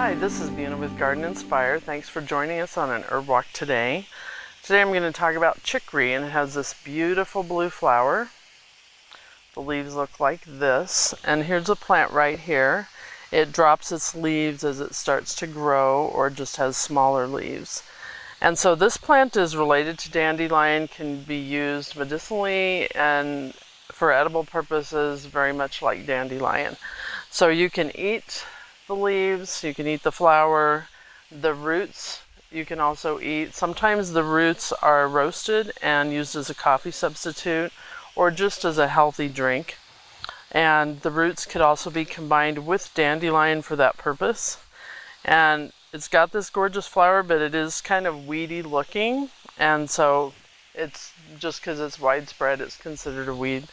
Hi, this is Bina with Garden Inspire. Thanks for joining us on an herb walk today. Today I'm going to talk about chicory, and it has this beautiful blue flower. The leaves look like this, and here's a plant right here. It drops its leaves as it starts to grow or just has smaller leaves. And so this plant is related to dandelion, can be used medicinally and for edible purposes, very much like dandelion. So you can eat the leaves, you can eat the flower, the roots you can also eat. Sometimes the roots are roasted and used as a coffee substitute or just as a healthy drink. And the roots could also be combined with dandelion for that purpose. And it's got this gorgeous flower, but it is kind of weedy looking, and so it's just because it's widespread, it's considered a weed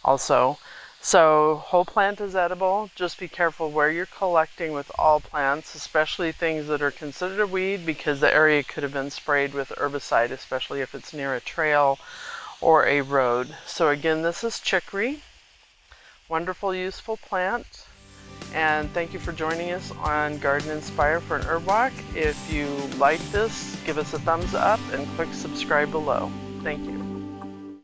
also. So whole plant is edible. Just be careful where you're collecting with all plants, especially things that are considered a weed, because the area could have been sprayed with herbicide, especially if it's near a trail or a road. So again, this is chicory. Wonderful, useful plant. And thank you for joining us on Garden Inspire for an herb walk. If you like this, give us a thumbs up and click subscribe below. Thank you.